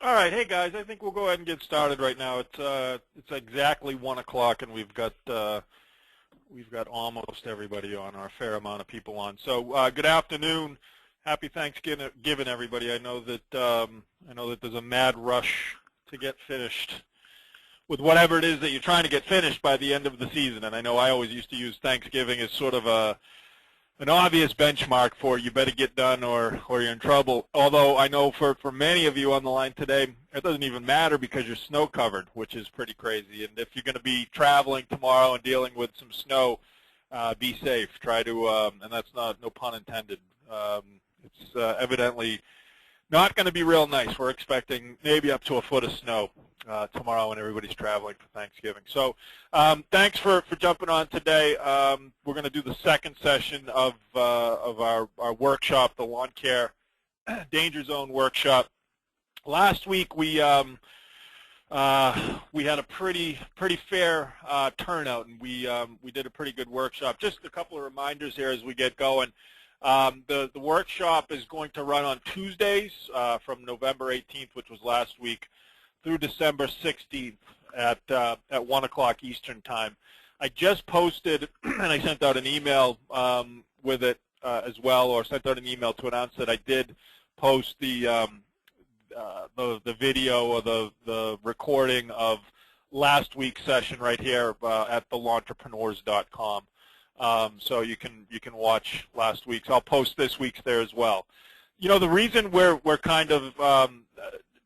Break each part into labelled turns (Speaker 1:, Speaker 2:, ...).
Speaker 1: All right, hey guys, I think we'll go ahead and get started right now. It's exactly 1 o'clock, and we've got almost everybody on, or a fair amount of people on. So good afternoon, happy Thanksgiving, everybody. I know that there's a mad rush to get finished with whatever it is that you're trying to get finished by the end of the season. And I know I always used to use Thanksgiving as sort of an obvious benchmark for you better get done or you're in trouble. Although I know for many of you on the line today, it doesn't even matter because you're snow covered, which is pretty crazy. And if you're going to be traveling tomorrow and dealing with some snow, be safe. Try to, and that's no pun intended. It's evidently not going to be real nice. We're expecting maybe up to a foot of snow tomorrow when everybody's traveling for Thanksgiving. So thanks for jumping on today. We're going to do the second session of our workshop, the Lawn Care Danger Zone workshop. Last week we had a pretty fair turnout, and we did a pretty good workshop. Just a couple of reminders here as we get going. The workshop is going to run on Tuesdays from November 18th, which was last week, through December 16th at 1 o'clock Eastern Time. I just posted, and I sent out an email with it as well, or sent out an email to announce that I did post the video or the recording of last week's session right here at thelawntrepreneurs.com. So you can watch last week's. I'll post this week's there as well. You know, the reason we're kind of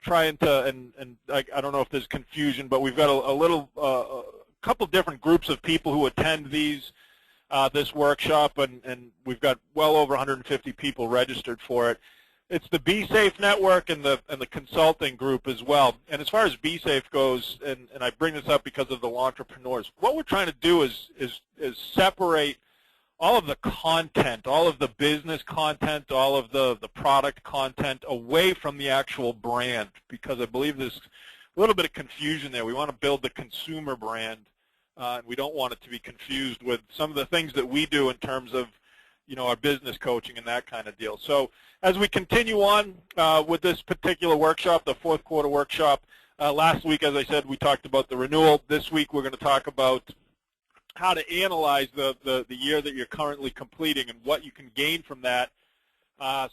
Speaker 1: trying to, and I don't know if there's confusion, but we've got a couple different groups of people who attend this workshop, and we've got well over 150 people registered for it. It's the Be Safe Network and the consulting group as well. And as far as Be Safe goes, and I bring this up because of the Lawntrepreneurs, what we're trying to do is separate all of the content, all of the business content, all of the product content away from the actual brand, because I believe there's a little bit of confusion there. We want to build the consumer brand, and we don't want it to be confused with some of the things that we do in terms of, you know, our business coaching and that kind of deal. So as we continue on with this particular workshop, the fourth quarter workshop, last week, as I said, we talked about the renewal. This week we're going to talk about how to analyze the year that you're currently completing and what you can gain from that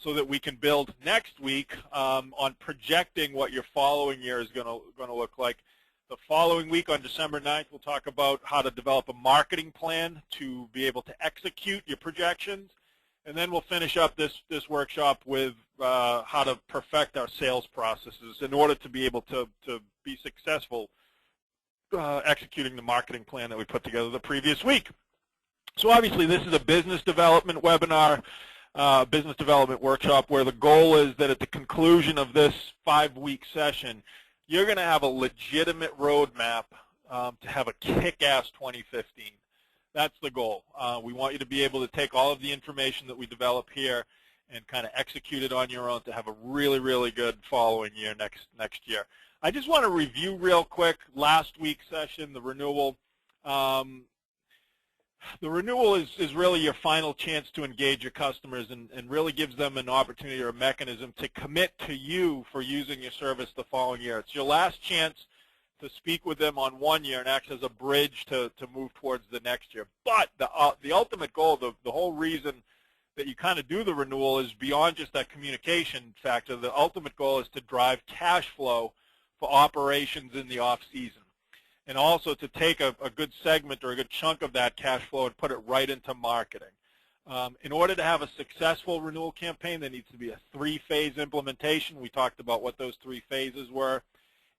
Speaker 1: so that we can build next week on projecting what your following year is going to look like. The following week on December 9th, we'll talk about how to develop a marketing plan to be able to execute your projections. And then we'll finish up this workshop with how to perfect our sales processes in order to be able to be successful executing the marketing plan that we put together the previous week. So obviously this is a business development webinar, business development workshop, where the goal is that at the conclusion of this 5-week session, you're going to have a legitimate roadmap to have a kick-ass 2015. That's the goal. We want you to be able to take all of the information that we develop here and kind of execute it on your own to have a really, really good following year next year. I just want to review real quick last week's session, the renewal. The renewal is really your final chance to engage your customers and really gives them an opportunity or a mechanism to commit to you for using your service the following year. It's your last chance to speak with them on 1 year and act as a bridge to move towards the next year. But the ultimate goal, the whole reason that you kind of do the renewal is beyond just that communication factor. The ultimate goal is to drive cash flow for operations in the off-season, and also to take a good segment or a good chunk of that cash flow and put it right into marketing. In order to have a successful renewal campaign, there needs to be a 3-phase implementation. We talked about what those 3 phases were.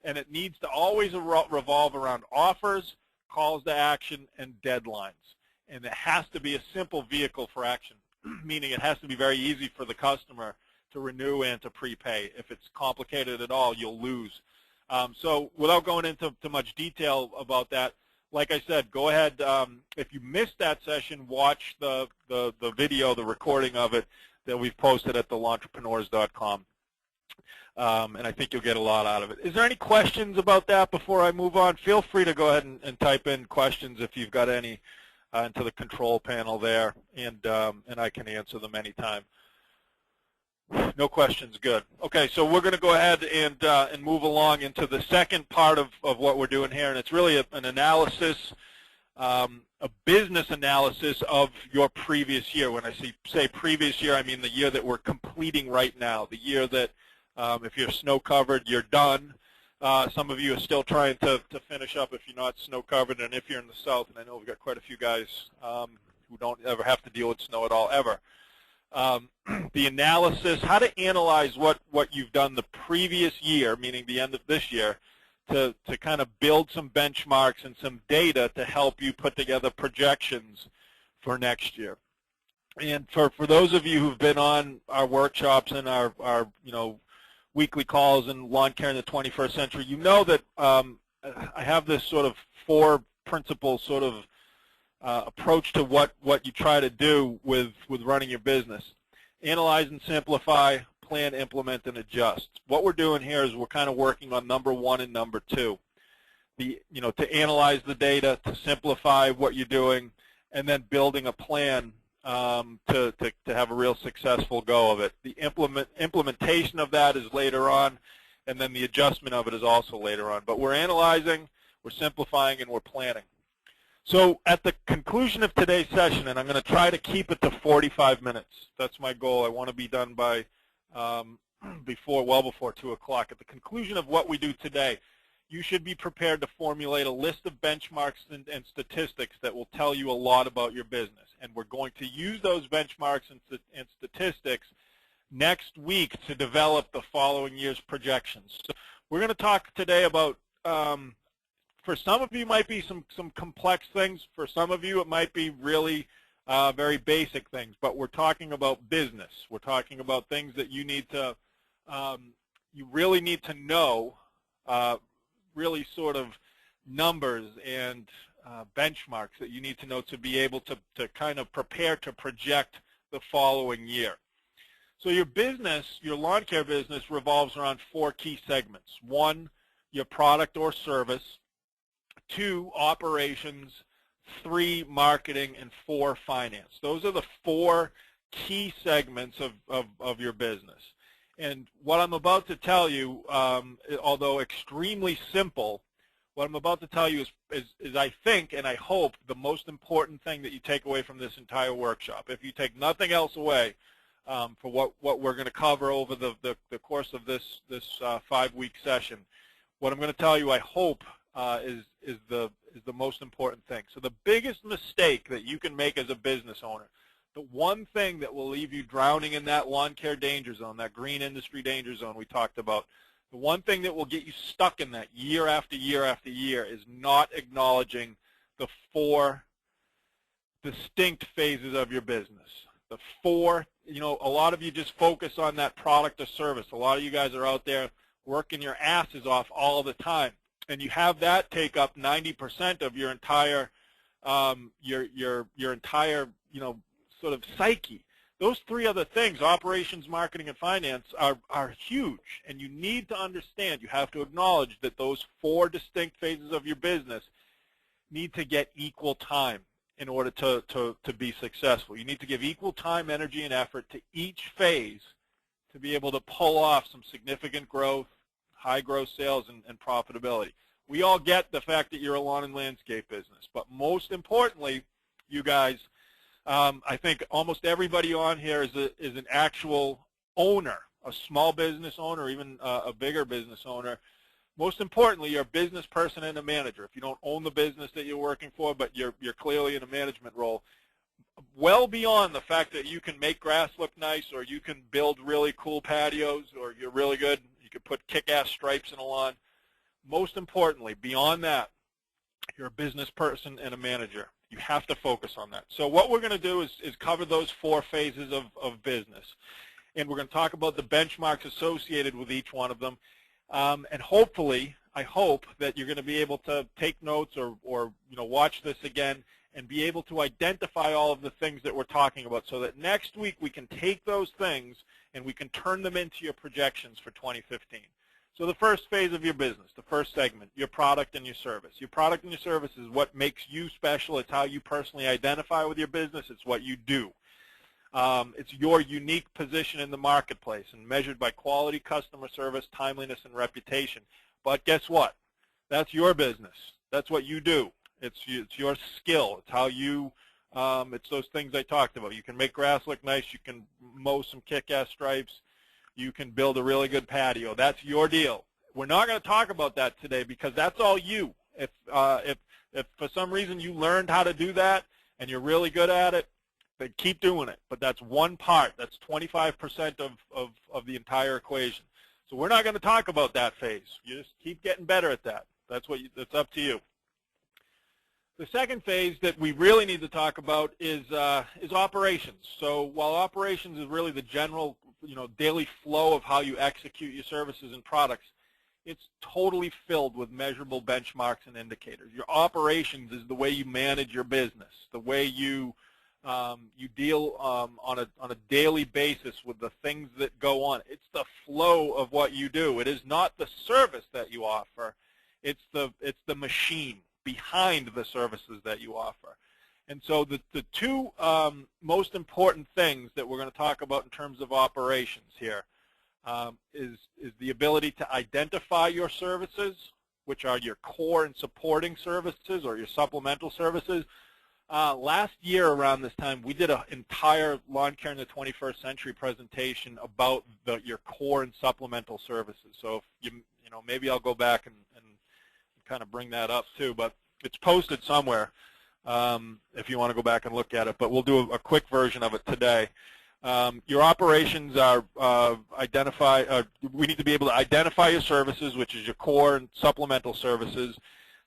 Speaker 1: And it needs to always revolve around offers, calls to action, and deadlines. And it has to be a simple vehicle for action, meaning it has to be very easy for the customer to renew and to prepay. If it's complicated at all, you'll lose. So without going into too much detail about that, like I said, go ahead. If you missed that session, watch the video, the recording of it that we've posted at thelawntrepreneurs.com. And I think you'll get a lot out of it. Is there any questions about that before I move on? Feel free to go ahead and type in questions if you've got any into the control panel there, and I can answer them anytime. No questions. Good. Okay, so we're going to go ahead and move along into the second part of what we're doing here, and it's really an analysis, a business analysis of your previous year. When I say previous year, I mean the year that we're completing right now, the year that if you're snow covered, you're done. Some of you are still trying to finish up if you're not snow covered, and if you're in the south, and I know we've got quite a few guys who don't ever have to deal with snow at all ever. The analysis, how to analyze what you've done the previous year, meaning the end of this year, to kind of build some benchmarks and some data to help you put together projections for next year. And for those of you who've been on our workshops and our weekly calls in lawn care in the 21st century, you know that I have this sort of four principle sort of approach to what you try to do with running your business. Analyze and simplify, plan, implement, and adjust. What we're doing here is we're kind of working on number one and number two. To analyze the data, to simplify what you're doing, and then building a plan to have a real successful go of it. The implementation of that is later on, and then the adjustment of it is also later on. But we're analyzing, we're simplifying, and we're planning. So at the conclusion of today's session, and I'm going to try to keep it to 45 minutes. That's my goal. I want to be done by well before 2 o'clock. At the conclusion of what we do today, you should be prepared to formulate a list of benchmarks and statistics that will tell you a lot about your business. And we're going to use those benchmarks and statistics next week to develop the following year's projections. So we're going to talk today about, for some of you, it might be some complex things. For some of you, it might be really very basic things. But we're talking about business. We're talking about things that you need to, you really need to know, really sort of numbers and benchmarks that you need to know to be able to kind of prepare to project the following year. So your business, your lawn care business, revolves around four key segments. One, your product or service. Two, operations. Three, marketing. And four, finance. Those are the four key segments of your business. And what I'm about to tell you, although extremely simple, what I'm about to tell you is I think and I hope the most important thing that you take away from this entire workshop. If you take nothing else away for what we're going to cover over the course of this 5-week session, what I'm going to tell you, I hope, is the most important thing. So the biggest mistake that you can make as a business owner, the one thing that will leave you drowning in that lawn care danger zone, that green industry danger zone we talked about, the one thing that will get you stuck in that year after year after year is not acknowledging the four distinct phases of your business. The four, a lot of you just focus on that product or service. A lot of you guys are out there working your asses off all the time, and you have that take up 90% of your entire, your entire, sort of psyche. Those three other things, operations, marketing, and finance, are huge, and you need to understand, you have to acknowledge that those four distinct phases of your business need to get equal time in order to be successful. You need to give equal time, energy, and effort to each phase to be able to pull off some significant growth, high growth sales, and profitability. We all get the fact that you're a lawn and landscape business, but most importantly, you guys, I think almost everybody on here is an actual owner, a small business owner, even a bigger business owner. Most importantly, you're a business person and a manager. If you don't own the business that you're working for, but you're clearly in a management role, well beyond the fact that you can make grass look nice, or you can build really cool patios, or you're really good, you can put kick-ass stripes in a lawn. Most importantly, beyond that, you're a business person and a manager. You have to focus on that. So what we're going to do is cover those four phases of business. And we're going to talk about the benchmarks associated with each one of them. And hopefully, I hope that you're going to be able to take notes or watch this again and be able to identify all of the things that we're talking about, so that next week we can take those things and we can turn them into your projections for 2015. So the first phase of your business, the first segment, your product and your service. Your product and your service is what makes you special. It's how you personally identify with your business. It's what you do. It's your unique position in the marketplace and measured by quality, customer service, timeliness, and reputation. But guess what? That's your business. That's what you do. It's your skill. It's how you, it's those things I talked about. You can make grass look nice. You can mow some kick-ass stripes. You can build a really good patio. That's your deal. We're not going to talk about that today because that's all you. If for some reason you learned how to do that and you're really good at it, then keep doing it. But that's one part. That's 25% of the entire equation. So we're not going to talk about that phase. You just keep getting better at that. That's up to you. The second phase that we really need to talk about is operations. So while operations is really the general, daily flow of how you execute your services and products, it's totally filled with measurable benchmarks and indicators. Your operations is the way you manage your business, the way you deal on a daily basis with the things that go on. It's the flow of what you do. It is not the service that you offer. It's the machine behind the services that you offer. And so the two most important things that we're going to talk about in terms of operations here is the ability to identify your services, which are your core and supporting services or your supplemental services. Last year around this time, we did an entire Lawn Care in the 21st Century presentation about your core and supplemental services. So if maybe I'll go back and kind of bring that up too, but it's posted somewhere if you want to go back and look at it, but we'll do a quick version of it today. Your operations are we need to be able to identify your services, which is your core and supplemental services.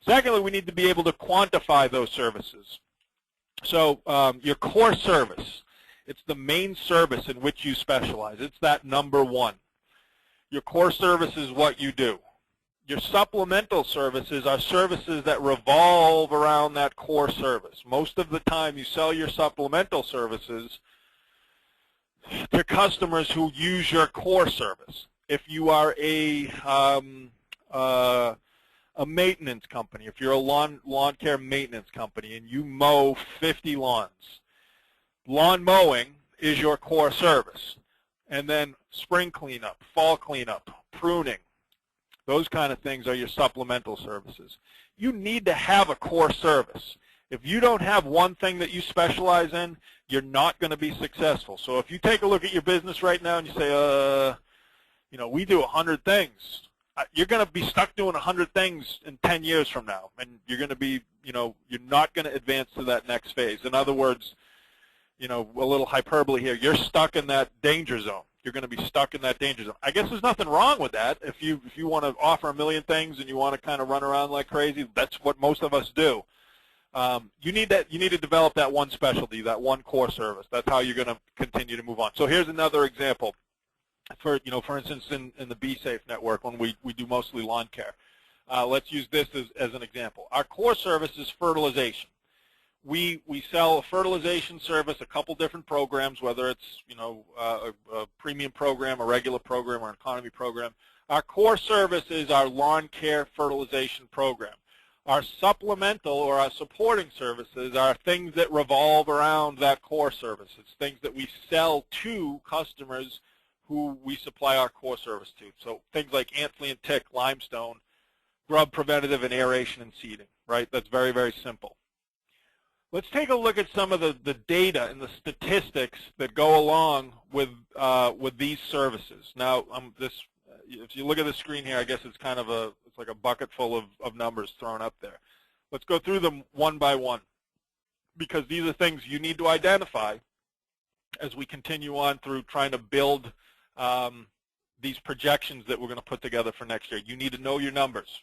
Speaker 1: Secondly, we need to be able to quantify those services. So your core service, it's the main service in which you specialize. It's that number one. Your core service is what you do. Your supplemental services are services that revolve around that core service. Most of the time you sell your supplemental services to customers who use your core service. If you are a maintenance company, if you're a lawn care maintenance company and you mow 50 lawns, lawn mowing is your core service. And then spring cleanup, fall cleanup, pruning, those kind of things are your supplemental services. You need to have a core service. If you don't have one thing that you specialize in, you're not going to be successful. So if you take a look at your business right now and you say, we do 100 things, you're going to be stuck doing 100 things in 10 years from now, and you're going to be, you're not going to advance to that next phase. In other words, a little hyperbole here, you're stuck in that danger zone. You're going to be stuck in that danger zone. I guess there's nothing wrong with that. If you want to offer a million things and you want to kind of run around like crazy, that's what most of us do. You need to develop that one specialty, that one core service. That's how you're going to continue to move on. So here's another example. For instance, in the Be Safe network, when we do mostly lawn care, let's use this as an example. Our core service is fertilization. We sell a fertilization service, a couple different programs, whether it's a premium program, a regular program, or an economy program. Our core service is our lawn care fertilization program. Our supplemental or our supporting services are things that revolve around that core service. It's things that we sell to customers who we supply our core service to. So things like ant, flea, and tick, limestone, grub preventative, and aeration and seeding, right? That's very, very simple. Let's take a look at some of the data and the statistics that go along with these services. Now, if you look at the screen here, I guess it's kind of it's like a bucket full of numbers thrown up there. Let's go through them one by one, because these are things you need to identify as we continue on through trying to build these projections that we're going to put together for next year. You need to know your numbers.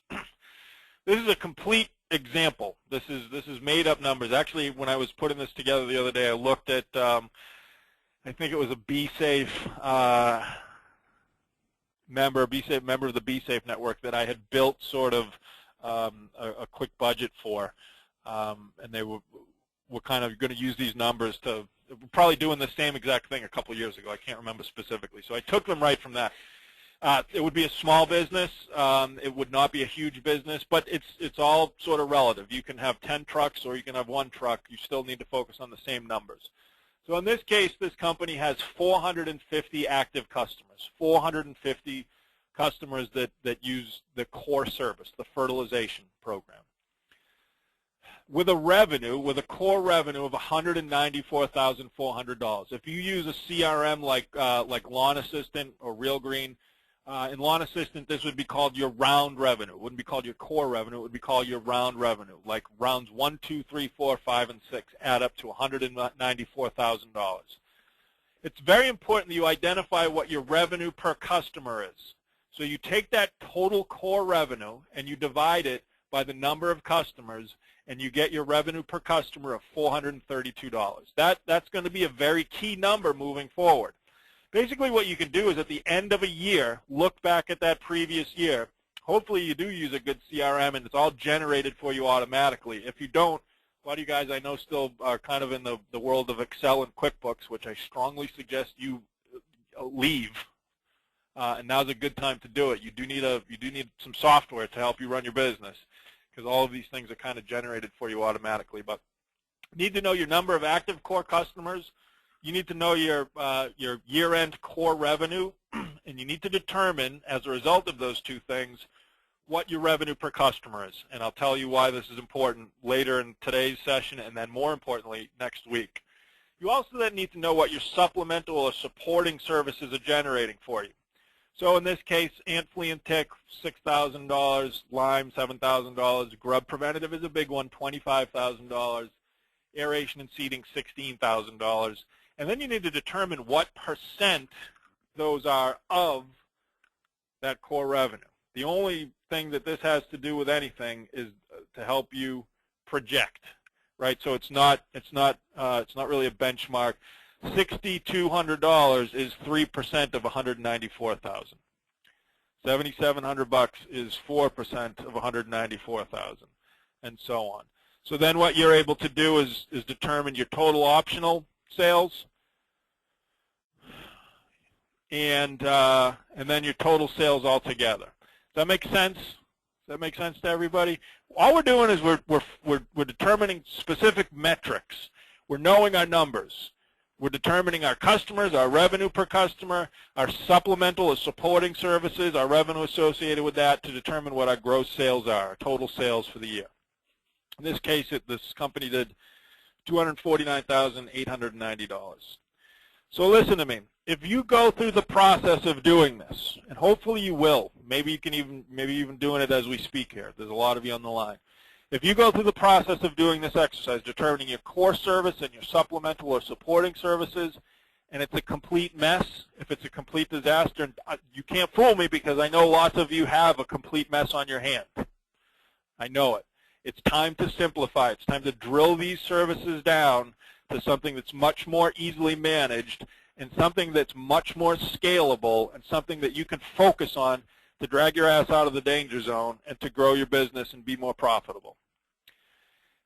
Speaker 1: This is a complete example. This is made up numbers. Actually, when I was putting this together the other day, I looked at I think it was a Be Safe member of the Be Safe network that I had built sort of a quick budget for, and they were kind of going to use these numbers to probably doing the same exact thing a couple of years ago. I can't remember specifically, so I took them right from that. It would be a small business. It would not be a huge business, but it's all sort of relative. You can have 10 trucks or you can have one truck. You still need to focus on the same numbers. So in this case, this company has 450 active customers, 450 customers that use the core service, the fertilization program. With a core revenue of $194,400. If you use a CRM like Lawn Assistant or Real Green, in Lawn Assistant, this would be called your round revenue. It wouldn't be called your core revenue. It would be called your round revenue. Like rounds 1, 2, 3, 4, 5, and 6 add up to $194,000. It's very important that you identify what your revenue per customer is. So you take that total core revenue and you divide it by the number of customers, and you get your revenue per customer of $432. That's going to be a very key number moving forward. Basically what you can do is at the end of a year, look back at that previous year. Hopefully you do use a good CRM and it's all generated for you automatically. If you don't, a lot of you guys I know still are kind of in the world of Excel and QuickBooks, which I strongly suggest you leave. And now's a good time to do it. You do need some software to help you run your business, because all of these things are kind of generated for you automatically. But you need to know your number of active core customers. You need to know your year-end core revenue, and you need to determine, as a result of those two things, what your revenue per customer is. And I'll tell you why this is important later in today's session, and then more importantly, next week. You also then need to know what your supplemental or supporting services are generating for you. So in this case, ant, flea, and tick, $6,000, Lyme, $7,000, grub preventative is a big one, $25,000, aeration and seeding, $16,000. And then you need to determine what percent those are of that core revenue. The only thing that this has to do with anything is to help you project, right? So it's not really a benchmark. $6,200 is 3% of $194,000. $7,700 is 4% of $194,000, and so on. So then what you're able to do is determine your total optional sales, and then your total sales altogether. Does that make sense? Does that make sense to everybody? All we're doing is we're determining specific metrics. We're knowing our numbers. We're determining our customers, our revenue per customer, our supplemental or supporting services, our revenue associated with that, to determine what our gross sales are, our total sales for the year. In this case, this company did $249,890. So listen to me. If you go through the process of doing this, and hopefully you will, maybe even doing it as we speak here. There's a lot of you on the line. If you go through the process of doing this exercise, determining your core service and your supplemental or supporting services, and it's a complete mess, if it's a complete disaster, you can't fool me because I know lots of you have a complete mess on your hand. I know it. It's time to simplify. It's time to drill these services down to something that's much more easily managed and something that's much more scalable and something that you can focus on to drag your ass out of the danger zone and to grow your business and be more profitable.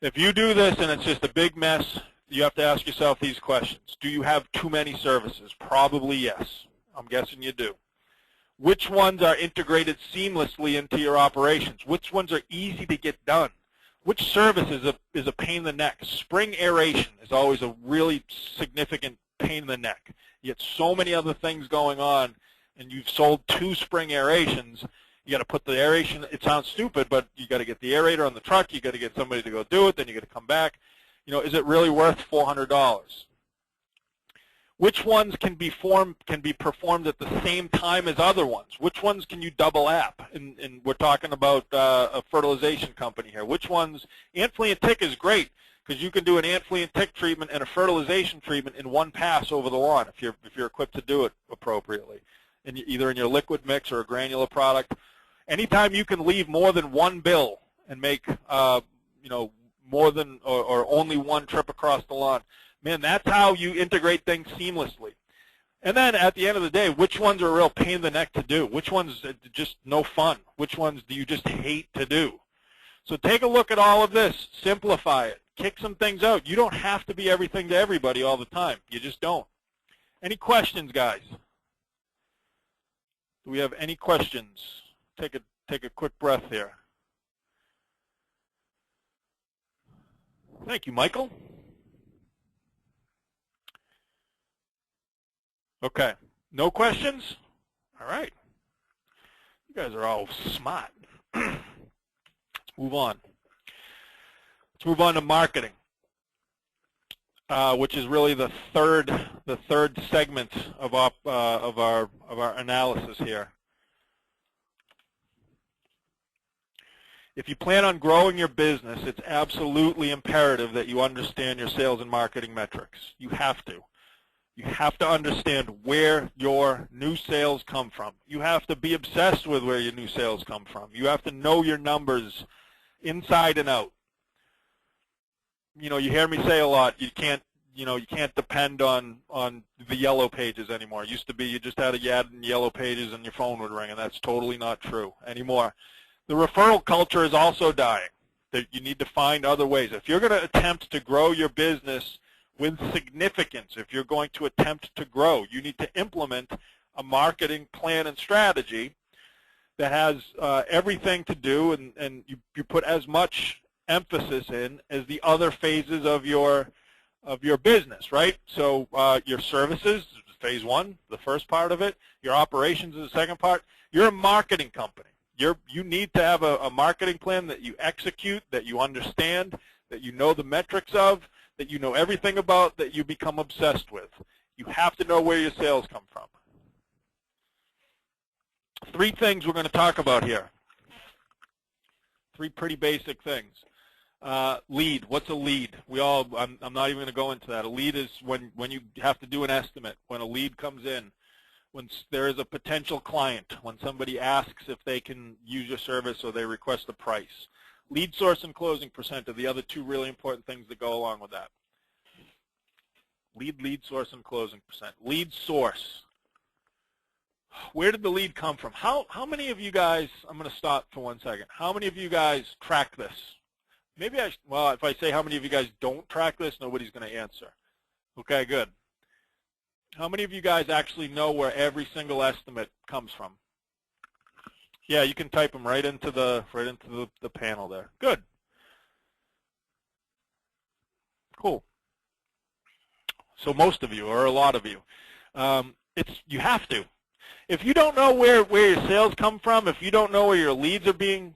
Speaker 1: If you do this and it's just a big mess, you have to ask yourself these questions. Do you have too many services? Probably yes. I'm guessing you do. Which ones are integrated seamlessly into your operations? Which ones are easy to get done? Which service is a pain in the neck? Spring aeration is always a really significant pain in the neck. You get so many other things going on, and you've sold 2 spring aerations. You got to put the aeration. It sounds stupid, but you got to get the aerator on the truck. You got to get somebody to go do it. Then you got to come back. You know, is it really worth $400? Which ones can be performed at the same time as other ones? Which ones can you double app? And we're talking about a fertilization company here. Which ones? Ant, flea, and tick is great because you can do an ant, flea, and tick treatment and a fertilization treatment in one pass over the lawn if you're equipped to do it appropriately, either in your liquid mix or a granular product. Anytime you can leave more than one bill and make more than or only one trip across the lawn, man, that's how you integrate things seamlessly. And then at the end of the day, which ones are a real pain in the neck to do? Which ones are just no fun? Which ones do you just hate to do? So take a look at all of this. Simplify it. Kick some things out. You don't have to be everything to everybody all the time. You just don't. Any questions, guys? Do we have any questions? Take a quick breath here. Thank you, Michael. Okay. No questions? All right. You guys are all smart. Let's move on. Let's move on to marketing, which is really the third segment of our analysis here. If you plan on growing your business, it's absolutely imperative that you understand your sales and marketing metrics. You have to. You have to understand where your new sales come from. You have to be obsessed with where your new sales come from. You have to know your numbers inside and out. You know, you hear me say a lot, you can't depend on the yellow pages anymore. It used to be you just had a ad in yellow pages and your phone would ring, and that's totally not true anymore. The referral culture is also dying. That you need to find other ways. If you're going to attempt to grow your business with significance, if you're going to attempt to grow, you need to implement a marketing plan and strategy that has everything to do, and you put as much emphasis in as the other phases of your business, right? So your services, phase one, the first part of it. Your operations is the second part. You're a marketing company. You need to have a marketing plan that you execute, that you understand, that you know the metrics of, that you know everything about, that you become obsessed with. You have to know where your sales come from. 3 things we're going to talk about here. 3 pretty basic things. Lead. What's a lead? I'm not even going to go into that. A lead is when you have to do an estimate, when a lead comes in, when there is a potential client, when somebody asks if they can use your service or they request a price. Lead source and closing percent are the other 2 really important things that go along with that. Lead source, and closing percent. Lead source. Where did the lead come from? How many of you guys, I'm going to stop for 1 second. How many of you guys track this? Maybe well, if I say how many of you guys don't track this, nobody's going to answer. Okay, good. How many of you guys actually know where every single estimate comes from? Yeah, you can type them right into the panel there. Good. Cool. So most of you, or a lot of you, you have to. If you don't know where your sales come from, if you don't know where your leads are being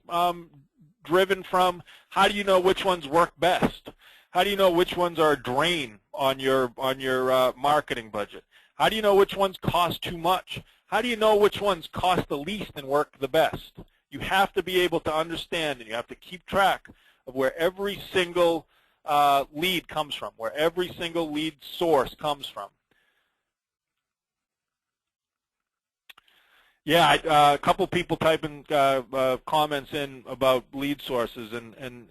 Speaker 1: driven from, how do you know which ones work best? How do you know which ones are a drain on your marketing budget? How do you know which ones cost too much? How do you know which ones cost the least and work the best? You have to be able to understand, and you have to keep track of where every single lead comes from, where every single lead source comes from. Yeah, a couple people typing comments in about lead sources, and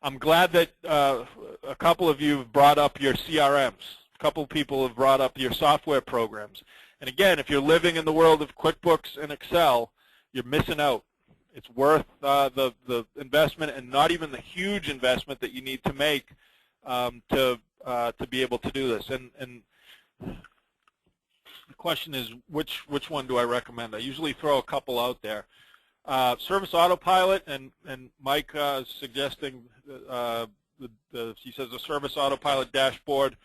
Speaker 1: I'm glad that a couple of you have brought up your CRMs. A couple of people have brought up your software programs. And again, if you're living in the world of QuickBooks and Excel, you're missing out. It's worth the investment, and not even the huge investment that you need to make to be able to do this. And the question is, which one do I recommend? I usually throw a couple out there. Service Autopilot, and Mike is suggesting, he says the Service Autopilot dashboard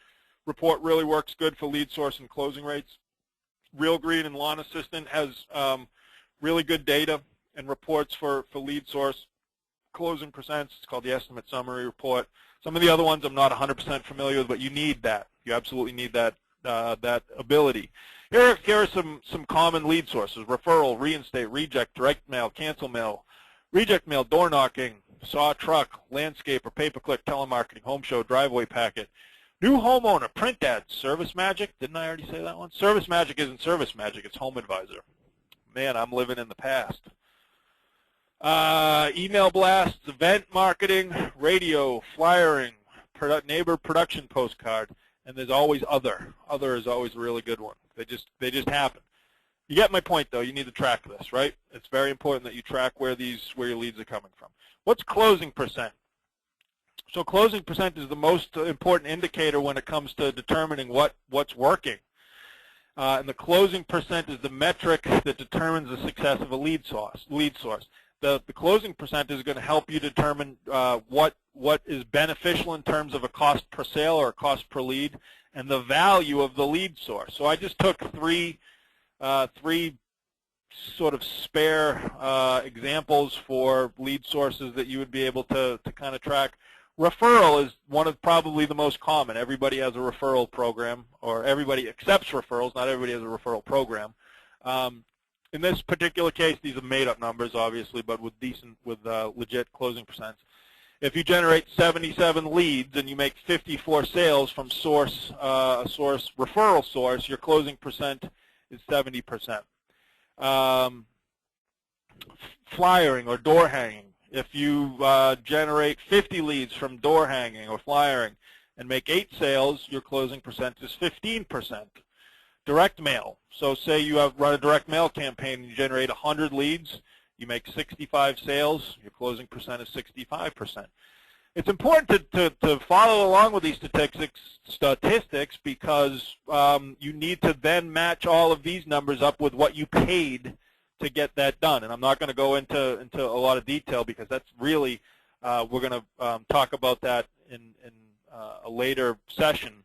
Speaker 1: report really works good for lead source and closing rates. Real Green and Lawn Assistant has really good data and reports for lead source, closing percents. It's called the Estimate Summary Report. Some of the other ones I'm not 100% familiar with, but you need that. You absolutely need that ability. Here are some common lead sources: referral, reinstate, reject, direct mail, cancel mail, reject mail, door knocking, saw truck, landscaper, pay-per-click, telemarketing, home show, driveway packet, new homeowner, print ads, Service Magic. Didn't I already say that one? Service Magic isn't Service Magic, it's Home Advisor. Man, I'm living in the past. Email blasts, event marketing, radio, flyering, neighbor production postcard, and there's always other. Other is always a really good one. They just happen. You get my point, though. You need to track this, right? It's very important that you track where your leads are coming from. What's closing percent? So closing percent is the most important indicator when it comes to determining what's working. And the closing percent is the metric that determines the success of a lead source. the closing percent is going to help you determine what is beneficial in terms of a cost per sale or a cost per lead, and the value of the lead source. So I just took three sort of spare examples for lead sources that you would be able to kind of track. Referral is one of probably the most common. Everybody has a referral program, or everybody accepts referrals. Not everybody has a referral program. In this particular case, these are made-up numbers, obviously, but with legit closing percents. If you generate 77 leads and you make 54 sales from a referral source, your closing percent is 70%. Flyering or door hanging. If you generate 50 leads from door hanging or flyering and make 8 sales, your closing percent is 15%. Direct mail. So say you run a direct mail campaign and you generate 100 leads, you make 65 sales, your closing percent is 65%. It's important to follow along with these statistics because you need to then match all of these numbers up with what you paid to get that done. And I'm not going to go into a lot of detail because that's really, we're going to talk about that in a later session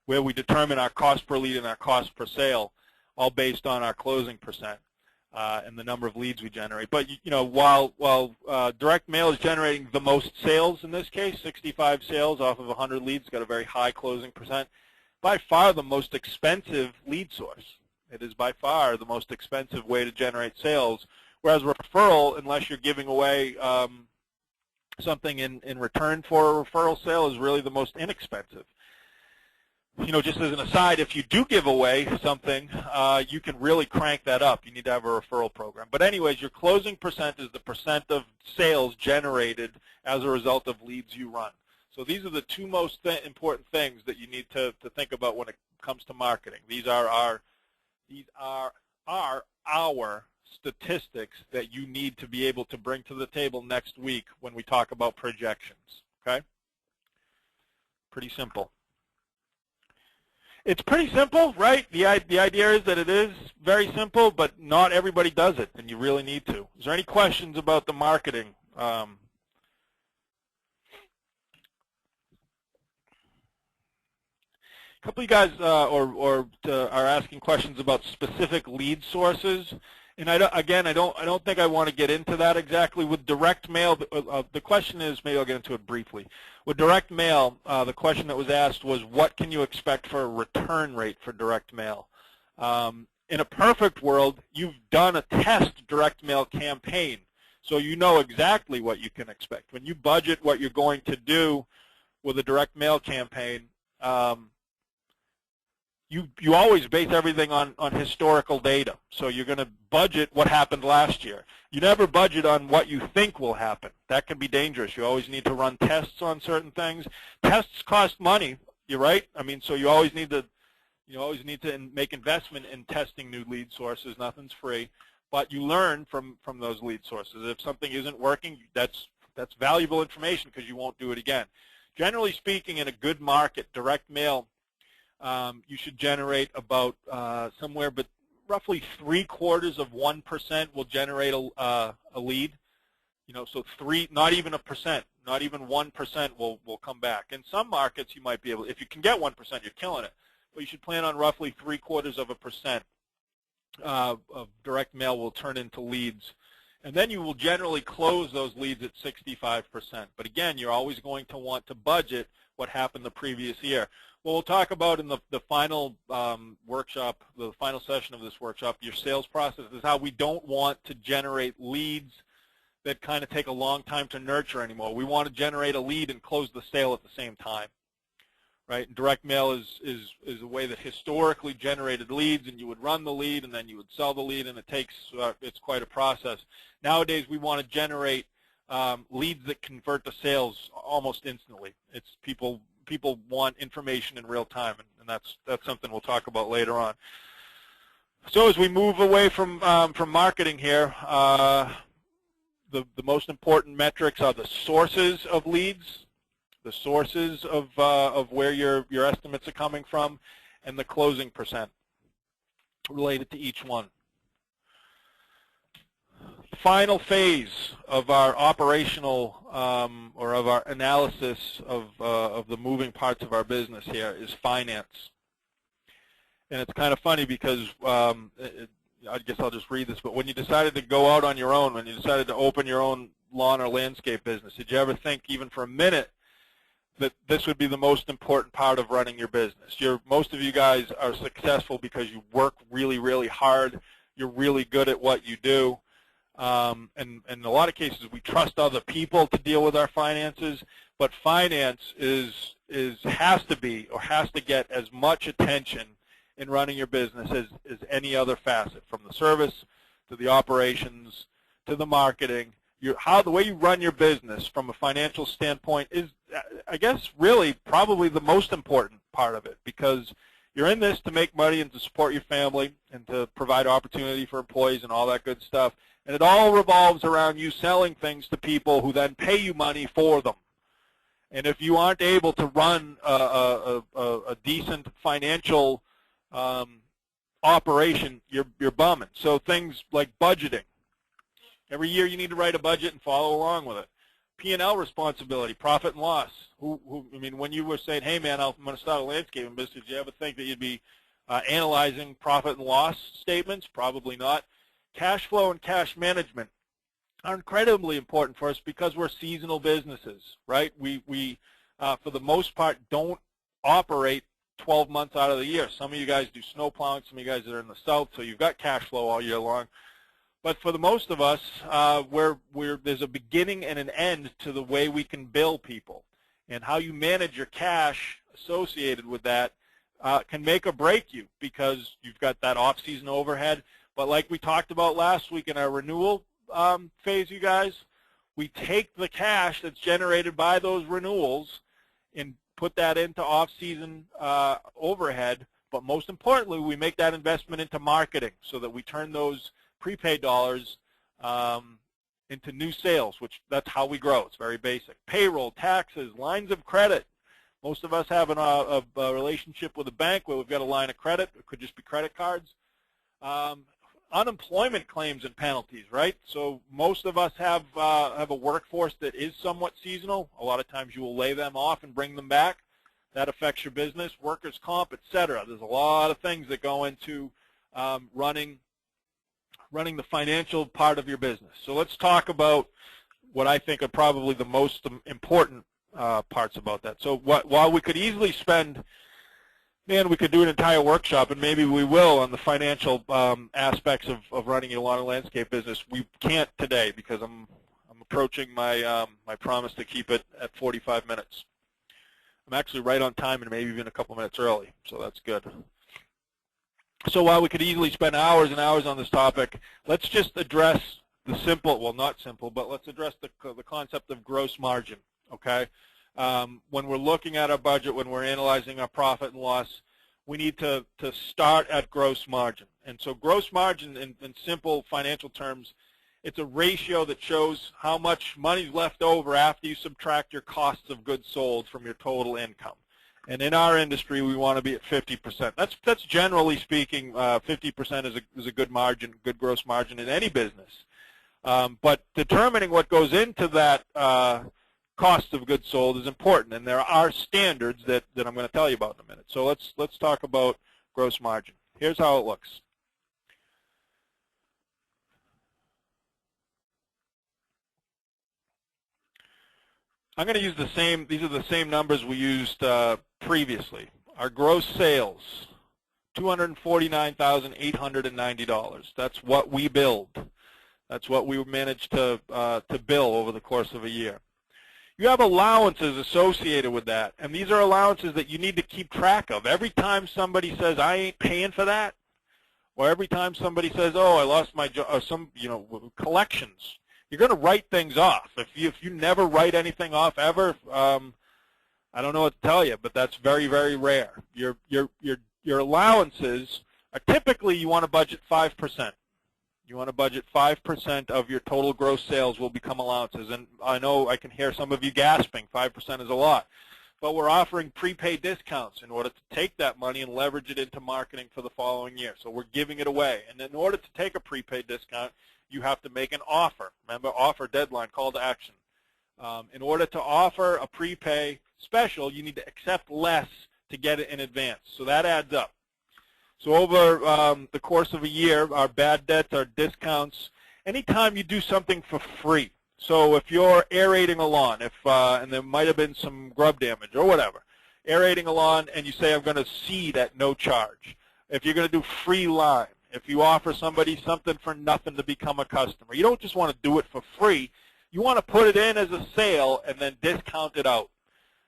Speaker 1: where we determine our cost per lead and our cost per sale, all based on our closing percent and the number of leads we generate. But while direct mail is generating the most sales in this case, 65 sales off of 100 leads, got a very high closing percent, by far the most expensive lead source. It is by far the most expensive way to generate sales, whereas referral, unless you're giving away something in return for a referral sale, is really the most inexpensive. Just as an aside, if you do give away something, you can really crank that up. You need to have a referral program. But anyways, your closing percent is the percent of sales generated as a result of leads you run. So these are the two most important things that you need to think about when it comes to marketing. These are our statistics that you need to be able to bring to the table next week when we talk about projections. Okay? Pretty simple. It's pretty simple, right? The idea is that it is very simple, but not everybody does it, and you really need to. Is there any questions about the marketing? A couple of you guys are asking questions about specific lead sources, and I don't think I want to get into that exactly. With direct mail, the question is, maybe I'll get into it briefly. With direct mail, the question that was asked was, what can you expect for a return rate for direct mail? In a perfect world, you've done a test direct mail campaign, so you know exactly what you can expect. When you budget what you're going to do with a direct mail campaign, you always base everything on historical data. So you're going to budget what happened last year. You never budget on what you think will happen. That can be dangerous. You always need to run tests on certain things. Tests cost money. You're right. I mean, so you always need to make investment in testing new lead sources. Nothing's free, but you learn from those lead sources. If something isn't working, that's valuable information because you won't do it again. Generally speaking, in a good market, direct mail, you should generate about somewhere, but roughly 0.75% will generate a lead. So not even 1%, not even 1% will come back. In some markets, you might be able, if you can get 1%, you're killing it. But you should plan on roughly 0.75% of direct mail will turn into leads. And then you will generally close those leads at 65%. But again, you're always going to want to budget what happened the previous year. What we'll talk about in the final workshop, the final session of this workshop, your sales process, is how we don't want to generate leads that kind of take a long time to nurture anymore. We want to generate a lead and close the sale at the same time, right? And direct mail is a way that historically generated leads, and you would run the lead, and then you would sell the lead, and it's quite a process. Nowadays, we want to generate leads that convert to sales almost instantly. It's people want information in real time, and that's something we'll talk about later on. So as we move away from marketing here, the most important metrics are the sources of leads, the sources of where your estimates are coming from, and the closing percent related to each one. final phase of our operational or of our analysis of the moving parts of our business here is finance. And it's kind of funny because I guess I'll just read this, but when you decided to go out on your own, when you decided to open your own lawn or landscape business, did you ever think even for a minute that this would be the most important part of running your business? Most of you guys are successful because you work really, really hard. You're really good at what you do. And in a lot of cases, we trust other people to deal with our finances, but finance has to get as much attention in running your business as any other facet, from the service to the operations to the marketing. The way you run your business from a financial standpoint is, I guess, really probably the most important part of it, because you're in this to make money and to support your family and to provide opportunity for employees and all that good stuff. And it all revolves around you selling things to people who then pay you money for them. And if you aren't able to run a decent financial operation, you're bumming. So things like budgeting. Every year you need to write a budget and follow along with it. P&L responsibility, profit and loss. I mean, when you were saying, hey, man, I'm going to start a landscaping business, did you ever think that you'd be analyzing profit and loss statements? Probably not. Cash flow and cash management are incredibly important for us because we're seasonal businesses, right? We for the most part, don't operate 12 months out of the year. Some of you guys do snow plowing. Some of you guys are in the south, so you've got cash flow all year long. But for the most of us, there's a beginning and an end to the way we can bill people. And how you manage your cash associated with that can make or break you, because you've got that off-season overhead. But like we talked about last week in our renewal phase, you guys, we take the cash that's generated by those renewals and put that into off-season overhead. But most importantly, we make that investment into marketing so that we turn those prepaid dollars into new sales, which that's how we grow. It's very basic. Payroll, taxes, lines of credit. Most of us have a relationship with a bank where we've got a line of credit. It could just be credit cards. Unemployment claims and penalties, right? So most of us have a workforce that is somewhat seasonal. A lot of times you will lay them off and bring them back. That affects your business, workers' comp, etc. There's a lot of things that go into running the financial part of your business. So let's talk about what I think are probably the most important parts about that. So while we could easily spend, we could do an entire workshop, and maybe we will, on the financial aspects of running a lawn and landscape business, we can't today because I'm approaching my my promise to keep it at 45 minutes. I'm actually right on time and maybe even a couple minutes early, so that's good. So while we could easily spend hours and hours on this topic, let's just address the simple, well, not simple, but let's address the concept of gross margin, okay? When we're looking at our budget, when we're analyzing our profit and loss, we need to start at gross margin. And so gross margin, in simple financial terms, it's a ratio that shows how much money's left over after you subtract your costs of goods sold from your total income. And in our industry, we want to be at 50%. That's generally speaking, 50% is a good margin, good gross margin in any business. But determining what goes into that cost of goods sold is important, and there are standards that I'm going to tell you about in a minute. So let's talk about gross margin. Here's how it looks. I'm going to use the same, these are the same numbers we used previously. Our gross sales, $249,890. That's what we billed. That's what we managed to bill over the course of a year. You have allowances associated with that, and these are allowances that you need to keep track of. Every time somebody says, I ain't paying for that, or every time somebody says, oh, I lost my job, or some, collections, you're going to write things off. If you never write anything off ever, I don't know what to tell you, but that's very, very rare. Your allowances are typically, you want to budget 5%. You want to budget 5% of your total gross sales will become allowances. And I know I can hear some of you gasping, 5% is a lot. But we're offering prepaid discounts in order to take that money and leverage it into marketing for the following year. So we're giving it away. And in order to take a prepaid discount, you have to make an offer. Remember, offer, deadline, call to action. In order to offer a prepay special, you need to accept less to get it in advance. So that adds up. So over the course of a year, our bad debts, our discounts, anytime you do something for free. So if you're aerating a lawn, and there might have been some grub damage or whatever, aerating a lawn and you say, I'm going to seed at no charge. If you're going to do free lime, if you offer somebody something for nothing to become a customer, you don't just want to do it for free. You want to put it in as a sale and then discount it out.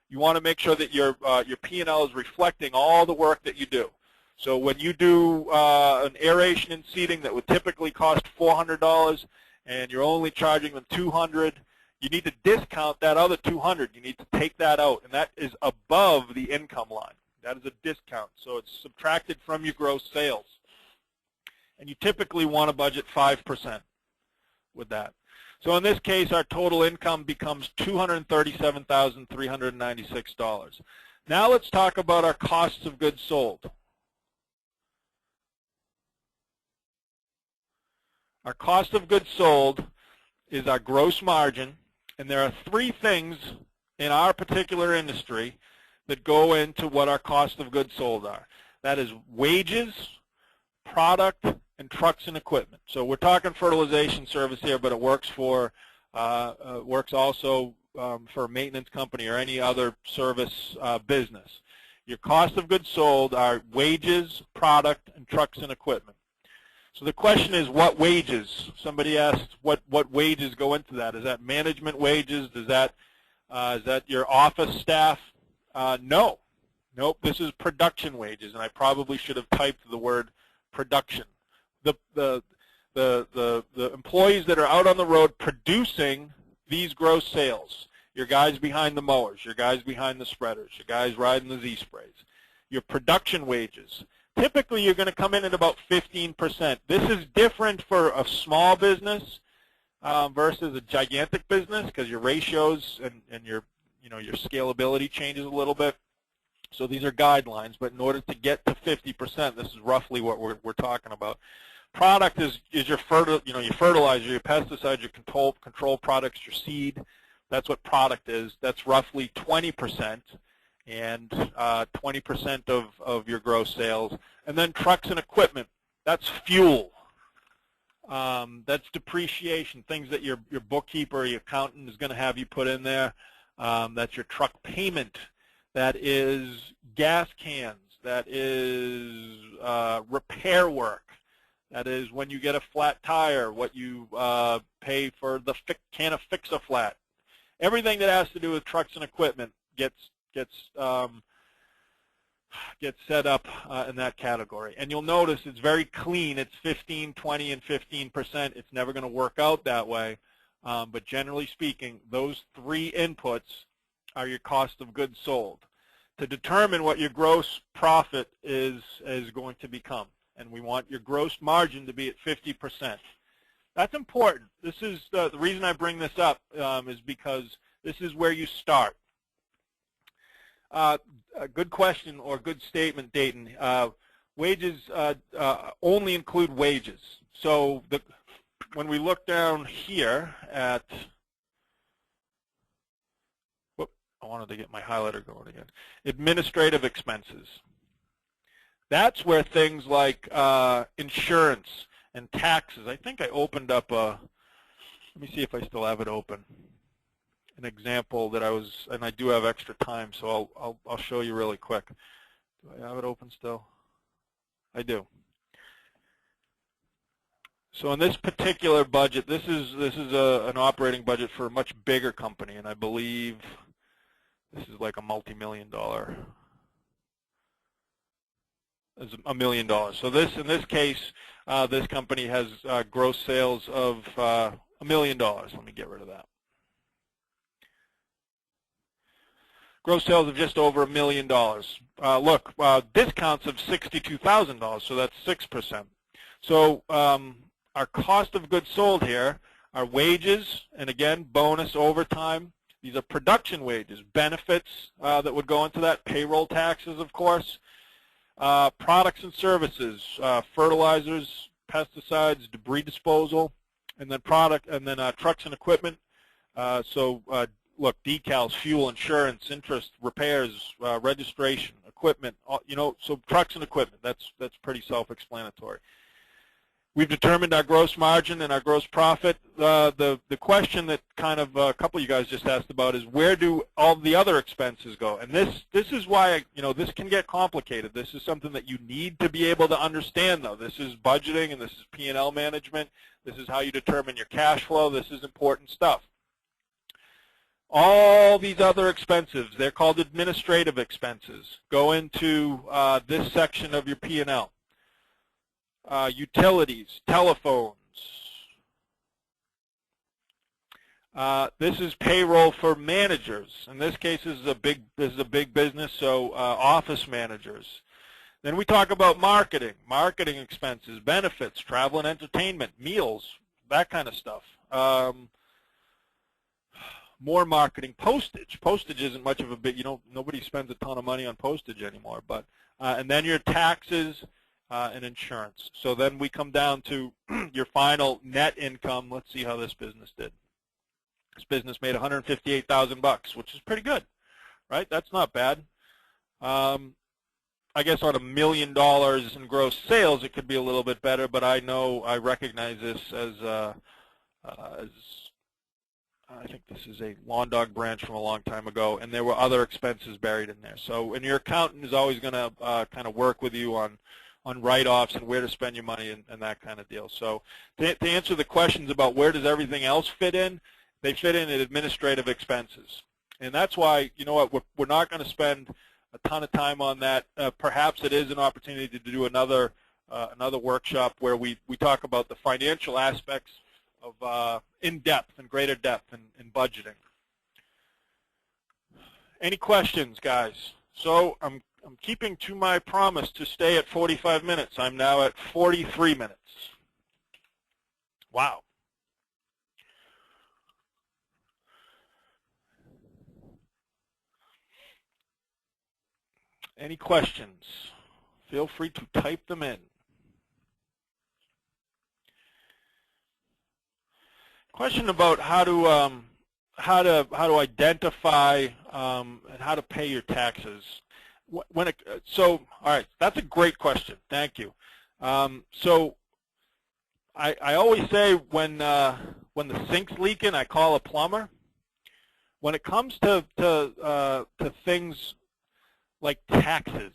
Speaker 1: You want to make sure that your P&L is reflecting all the work that you do. So when you do an aeration and seeding that would typically cost $400 and you're only charging them $200, you need to discount that other $200. You need to take that out, and that is above the income line. That is a discount, so it's subtracted from your gross sales. And you typically want to budget 5% with that. So in this case, our total income becomes $237,396. Now let's talk about our costs of goods sold. Our cost of goods sold is our gross margin, and there are three things in our particular industry that go into what our cost of goods sold are. That is wages, product, and trucks and equipment. So we're talking fertilization service here, but it works for works also for a maintenance company or any other service business. Your cost of goods sold are wages, product, and trucks and equipment. So the question is, what wages? Somebody asked what wages go into that. Is that management wages? Is that your office staff? No. Nope, this is production wages, and I probably should have typed the word production. The employees that are out on the road producing these gross sales, your guys behind the mowers, your guys behind the spreaders, your guys riding the Z-sprays, your production wages. Typically, you're going to come in at about 15%. This is different for a small business versus a gigantic business because your ratios and your scalability changes a little bit. So these are guidelines, but in order to get to 50%, this is roughly what we're talking about. Product is your fertilizer, your pesticides, your control products, your seed. That's what product is. That's roughly 20%. And 20% of your gross sales. And then trucks and equipment, that's fuel. That's depreciation, things that your bookkeeper or your accountant is going to have you put in there. That's your truck payment. That is gas cans. That is repair work. That is when you get a flat tire, what you pay for the can of Fix-A-Flat. Everything that has to do with trucks and equipment gets set up in that category. And you'll notice it's very clean. It's 15, 20, and 15%. It's never going to work out that way. But generally speaking, those three inputs are your cost of goods sold to determine what your gross profit is going to become. And we want your gross margin to be at 50%. That's important. This is the reason I bring this up is because this is where you start. A good question or good statement, Dayton. Wages only include wages. So when we look down here at, I wanted to get my highlighter going again, administrative expenses. That's where things like insurance and taxes. I think I opened up let me see if I still have it open. An example that and I do have extra time, so I'll show you really quick. Do I have it open still? I do. So in this particular budget, this is an operating budget for a much bigger company, and I believe this is like a multi-million-dollar. It's $1 million. So in this case, this company has gross sales of $1 million. Let me get rid of that. Gross sales of just over $1 million. Look, discounts of $62,000, so that's 6%. So our cost of goods sold here are wages, and again, bonus, overtime. These are production wages, benefits that would go into that, payroll taxes, of course, products and services, fertilizers, pesticides, debris disposal, And then trucks and equipment. Look, decals, fuel, insurance, interest, repairs, registration, equipment. So trucks and equipment. That's pretty self-explanatory. We've determined our gross margin and our gross profit. The question that kind of a couple of you guys just asked about is where do all the other expenses go? And this is why this can get complicated. This is something that you need to be able to understand, though. This is budgeting and this is P&L management. This is how you determine your cash flow. This is important stuff. All these other expenses, they're called administrative expenses, go into this section of your P&L. Utilities, telephones. This is payroll for managers. In this case, this is a big business, so office managers. Then we talk about marketing expenses, benefits, travel and entertainment, meals, that kind of stuff. More marketing, postage. Postage isn't much of a big, nobody spends a ton of money on postage anymore. But and then your taxes and insurance. So then we come down to your final net income. Let's see how this business did. This business made $158,000, which is pretty good, right? That's not bad. I guess on $1 million in gross sales, it could be a little bit better, but I recognize this as I think this is a Lawn Dog branch from a long time ago, and there were other expenses buried in there. So, and your accountant is always going to kind of work with you on write-offs and where to spend your money and that kind of deal. So, to answer the questions about where does everything else fit in, they fit in at administrative expenses, and that's why we're not going to spend a ton of time on that. Perhaps it is an opportunity to do another workshop where we talk about the financial aspects of in greater depth in budgeting. Any questions, guys? So I'm keeping to my promise to stay at 45 minutes. I'm now at 43 minutes. Wow. Any questions? Feel free to type them in. Question about how to identify and how to pay your taxes. All right, that's a great question. Thank you. So I always say when the sink's leaking, I call a plumber. When it comes to things like taxes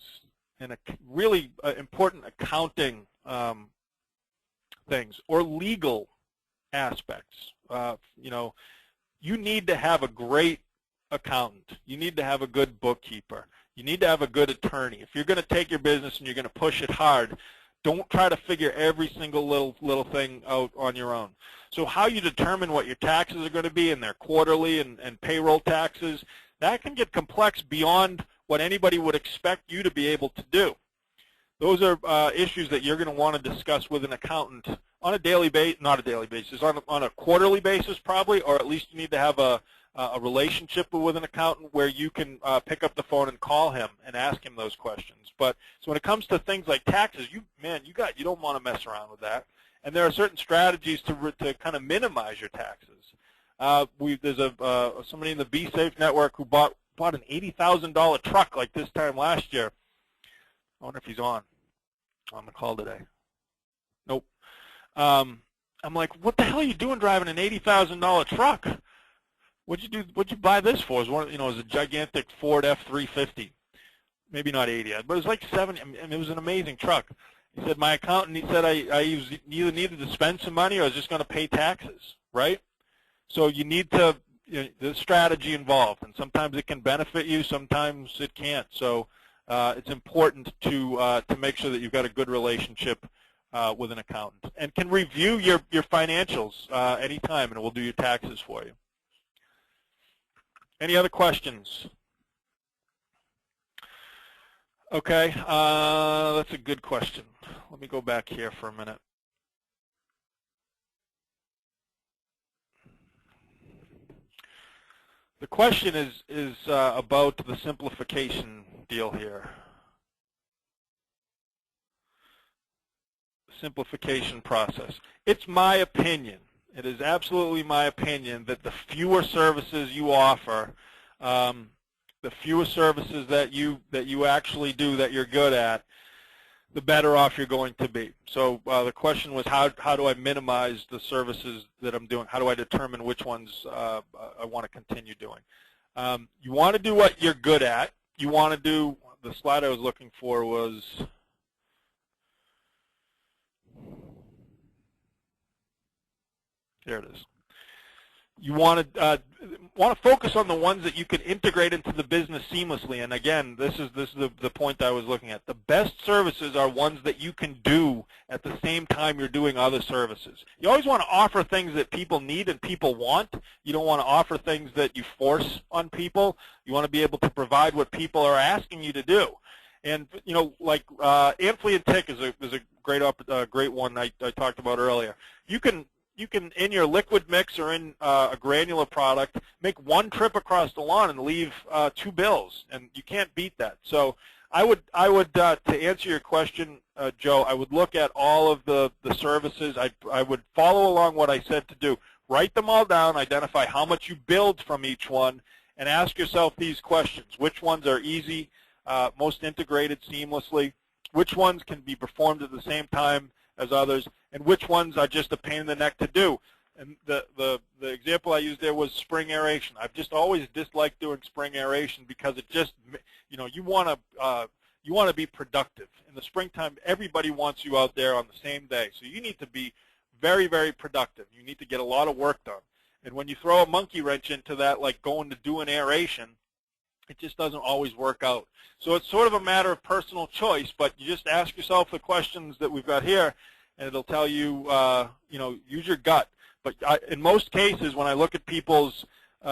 Speaker 1: and really important accounting things or legal aspects, you need to have a great accountant. You need to have a good bookkeeper. You need to have a good attorney. If you're going to take your business and you're going to push it hard, don't try to figure every single little thing out on your own. So how you determine what your taxes are going to be, and their quarterly and payroll taxes, that can get complex beyond what anybody would expect you to be able to do. Those are issues that you're going to want to discuss with an accountant on a daily basis, not a daily basis, on a quarterly basis probably, or at least you need to have a relationship with an accountant where you can pick up the phone and call him and ask him those questions. But so when it comes to things like taxes, you don't want to mess around with that. And there are certain strategies to kind of minimize your taxes. There's somebody in the Be Safe network who bought an $80,000 truck like this time last year. I wonder if he's on the call today. Nope. I'm like, what the hell are you doing driving an $80,000 truck? What'd you do? What'd you buy this for? It was it was a gigantic Ford F-350. Maybe not 80, but it was like 70. I mean, it was an amazing truck. He said, my accountant, he said, I either needed to spend some money or I was just going to pay taxes, right? So you need to, the strategy involved, and sometimes it can benefit you, sometimes it can't. So it's important to make sure that you've got a good relationship with an accountant and can review your financials anytime, and we'll do your taxes for you. Any other questions? Okay, that's a good question. Let me go back here for a minute. The question is about the simplification deal here. Simplification process. It's my opinion, it is absolutely my opinion that the fewer services you offer, the fewer services that you actually do that you're good at, the better off you're going to be. So the question was, how do I minimize the services that I'm doing? How do I determine which ones I want to continue doing? You want to do what you're good at. You want to do, the slide I was looking for was, there it is. You want to focus on the ones that you can integrate into the business seamlessly. And again, this is the point I was looking at. The best services are ones that you can do at the same time you're doing other services. You always want to offer things that people need and people want. You don't want to offer things that you force on people. You want to be able to provide what people are asking you to do. And you know, like Ampli and Tick is a great one I talked about earlier. You can, in your liquid mix or in a granular product, make one trip across the lawn and leave 2 bills, and you can't beat that. So I would to answer your question, Joe, I would look at all of the services. I would follow along what I said to do. Write them all down, identify how much you build from each one, and ask yourself these questions. Which ones are easy, most integrated seamlessly? Which ones can be performed at the same time as others, and which ones are just a pain in the neck to do? And the example I used there was spring aeration. I've just always disliked doing spring aeration because it just, you know, you want to be productive. In the springtime, everybody wants you out there on the same day, so you need to be very, very productive. You need to get a lot of work done. And when you throw a monkey wrench into that, like going to do an aeration, it just doesn't always work out. So it's sort of a matter of personal choice, but you just ask yourself the questions that we've got here, and it'll tell you, you know, use your gut. But in most cases, when I look at people's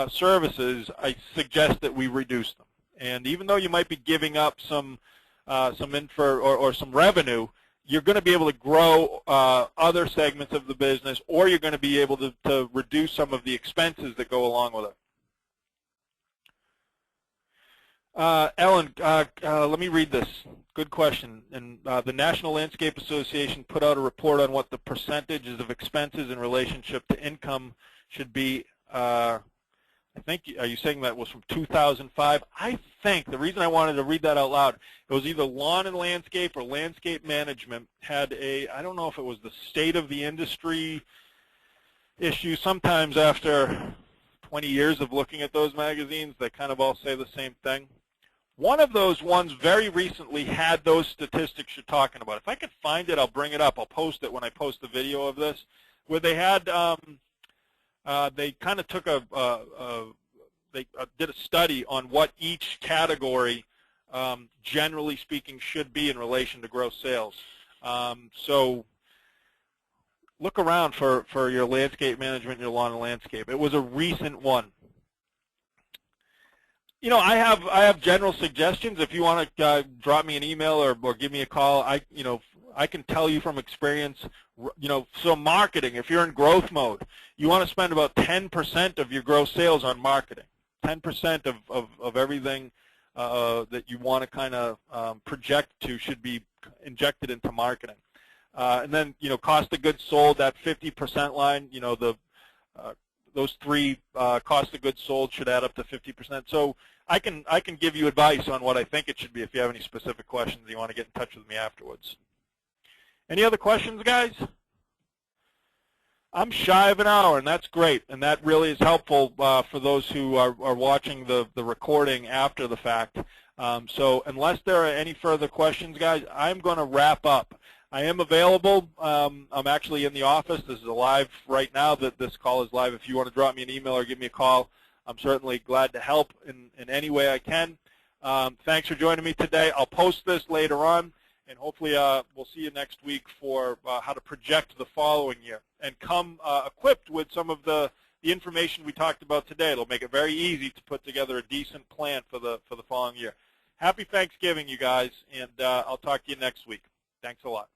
Speaker 1: services, I suggest that we reduce them. And even though you might be giving up some info or some revenue, you're going to be able to grow other segments of the business, or you're going to be able to reduce some of the expenses that go along with it. Ellen, let me read this. Good question. And the National Landscape Association put out a report on what the percentages of expenses in relationship to income should be. I think, are you saying that was from 2005? I think the reason I wanted to read that out loud, it was either Lawn and Landscape or Landscape Management had a, I don't know if it was the state of the industry issue. Sometimes after 20 years of looking at those magazines, they kind of all say the same thing. One of those ones very recently had those statistics you're talking about. If I could find it, I'll bring it up. I'll post it when I post the video of this, where they had, they kind of took they did a study on what each category, generally speaking, should be in relation to gross sales. So look around for your landscape management, your lawn and landscape. It was a recent one. You know, I have general suggestions. If you want to drop me an email or give me a call, I can tell you from experience. You know, so marketing. If you're in growth mode, you want to spend about 10% of your gross sales on marketing. 10% of everything that you want to kind of project to should be injected into marketing. And then, you know, cost of goods sold, that 50% line. You know, those three cost of goods sold should add up to 50%. So I can give you advice on what I think it should be if you have any specific questions and you want to get in touch with me afterwards. Any other questions, guys? I'm shy of an hour, and that's great, and that really is helpful for those who are watching the recording after the fact. So unless there are any further questions, guys, I'm going to wrap up. I am available. I'm actually in the office. This is live right now. This call is live. If you want to drop me an email or give me a call, I'm certainly glad to help in any way I can. Thanks for joining me today. I'll post this later on, and hopefully we'll see you next week for how to project the following year and come equipped with some of the information we talked about today. It'll make it very easy to put together a decent plan for the following year. Happy Thanksgiving, you guys, and I'll talk to you next week. Thanks a lot.